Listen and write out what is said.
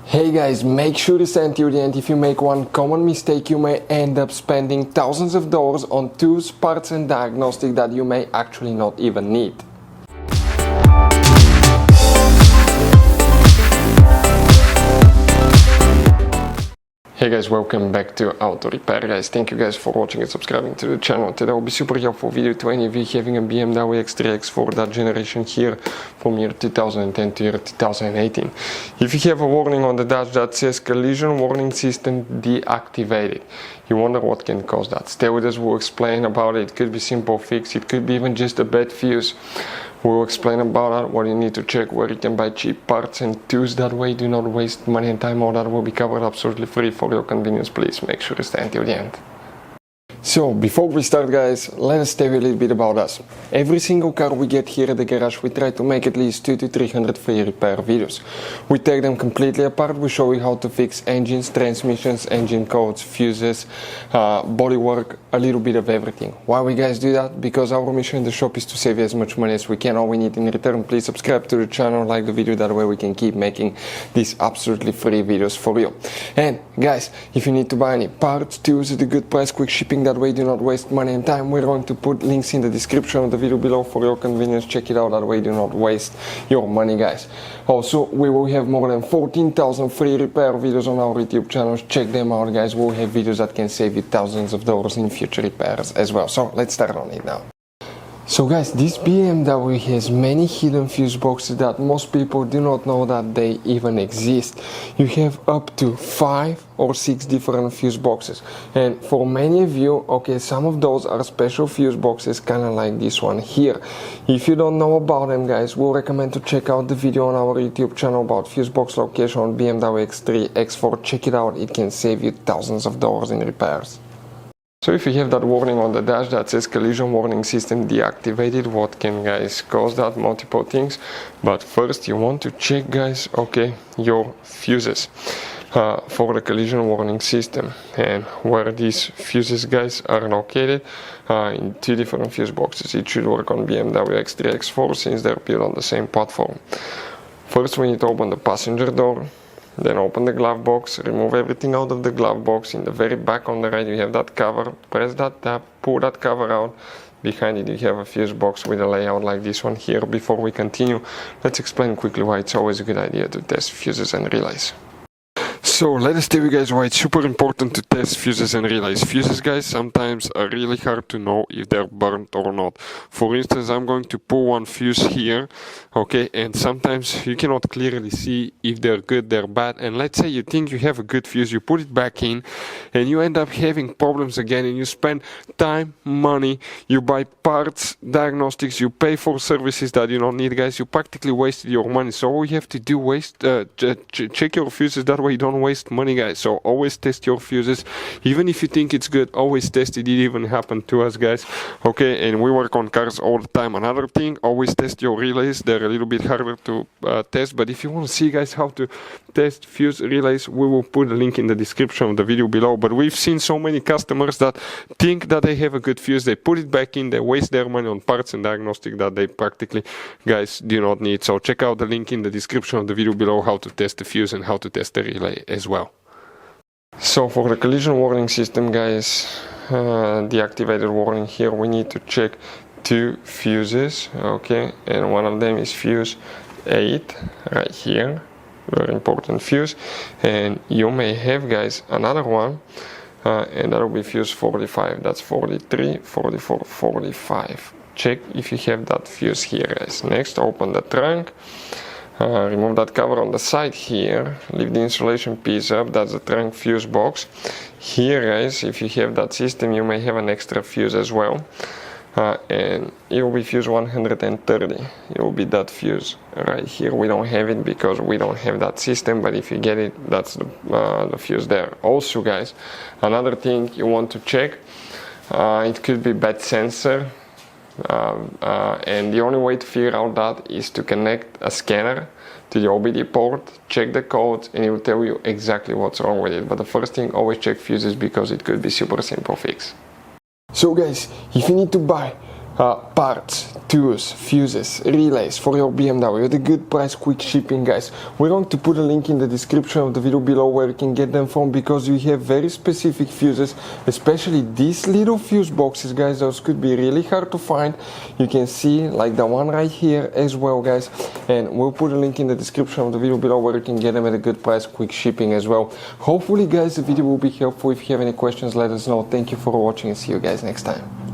Hey guys, make sure to stay until the end. If you make one common mistake, you may end up spending thousands of dollars on tools, parts and diagnostics that you may actually not even need. Hey guys, welcome back to Auto Repair guys. Thank you guys for watching and subscribing to the channel. Today will be super helpful video to any of you having a BMW X3, X4, that generation here from year 2010 to year 2018. If you have a warning on the dash that says collision warning system deactivated, you wonder what can cause that. Stay with us, we'll explain about it. It could be simple fix, it could be even just a bad fuse. We'll explain about that, what you need to check, where you can buy cheap parts and tools. That way do not waste money and time. All that will be covered absolutely free for your convenience. Please make sure to stay until the end. So before we start guys, let us tell you a little bit about us. Every single car we get here at the garage, we try to make at least 200 to 300 free repair videos. We take them completely apart, we show you how to fix engines, transmissions, engine codes, fuses, bodywork, a little bit of everything. Why we guys do that? Because our mission in the shop is to save you as much money as we can. All we need in return, please subscribe to the channel, like the video, that way we can keep making these absolutely free videos for you. And guys, if you need to buy any parts, tools at a good price, quick shipping, that way do not waste money and time. We're going to put links in the description of the video below for your convenience. Check it out, that way do not waste your money guys. Also, we will have more than 14,000 free repair videos on our YouTube channels. Check them out guys. We'll have videos that can save you thousands of dollars in future repairs as well. So let's start on it now. So guys, this BMW has many hidden fuse boxes that most people do not know that they even exist. You have up to 5 or 6 different fuse boxes, and for many of you, okay, some of those are special fuse boxes, kind of like this one here. If you don't know about them guys, we'll recommend to check out the video on our YouTube channel about fuse box location on BMW X3, X4. Check it out, it can save you thousands of dollars in repairs. So if you have that warning on the dash that says collision warning system deactivated, what can guys cause that? Multiple things, but first you want to check guys, okay, your fuses for the collision warning system, and where these fuses guys are located in 2 different fuse boxes. It should work on BMW X3, X4 since they're built on the same platform. First we need to open the passenger door. Then open the glove box, remove everything out of the glove box. In the very back on the right you have that cover, press that tab, pull that cover out. Behind it you have a fuse box with a layout like this one here. Before we continue, let's explain quickly why it's always a good idea to test fuses and relays. So let us tell you guys why it's super important to test fuses and relays. Fuses guys sometimes are really hard to know if they're burnt or not. For instance, I'm going to pull one fuse here, okay, and sometimes you cannot clearly see if they're good, they're bad. And let's say you think you have a good fuse, you put it back in and you end up having problems again, and you spend time, money, you buy parts, diagnostics, you pay for services that you don't need guys. You practically wasted your money. So all you have to do is check your fuses, that way you don't waste money guys. So always test your fuses, even if you think it's good, always test it. It even happened to us guys, okay, and we work on cars all the time. Another thing, always test your relays. They're a little bit harder to test, but if you want to see guys how to test fuse relays, we will put a link in the description of the video below. But we've seen so many customers that think that they have a good fuse, they put it back in, they waste their money on parts and diagnostic that they practically guys do not need. So check out the link in the description of the video below how to test the fuse and how to test the relay as well. So for the collision warning system guys, deactivated warning here, we need to check 2 fuses, okay, and one of them is fuse 8 right here, very important fuse, and you may have guys another one, and that will be fuse 45. That's 43, 44, 45. Check if you have that fuse here guys. Next, open the trunk. Remove that cover on the side here, leave the insulation piece up, that's the trunk fuse box. Here guys, if you have that system, you may have an extra fuse as well, and it will be fuse 130, it will be that fuse right here. We don't have it because we don't have that system, but if you get it, that's the fuse there. Also guys, another thing you want to check, it could be bad sensor. And the only way to figure out that is to connect a scanner to the OBD port, check the codes, and it will tell you exactly what's wrong with it. But the first thing, always check fuses because it could be super simple fix. So guys, if you need to buy parts, tools, fuses, relays for your BMW at a good price, quick shipping, guys. We're going to put a link in the description of the video below where you can get them from, because you have very specific fuses, especially these little fuse boxes, guys. Those could be really hard to find. You can see like the one right here as well, guys, and we'll put a link in the description of the video below where you can get them at a good price, quick shipping as well. Hopefully, guys, the video will be helpful. If you have any questions, let us know. Thank you for watching and see you guys next time.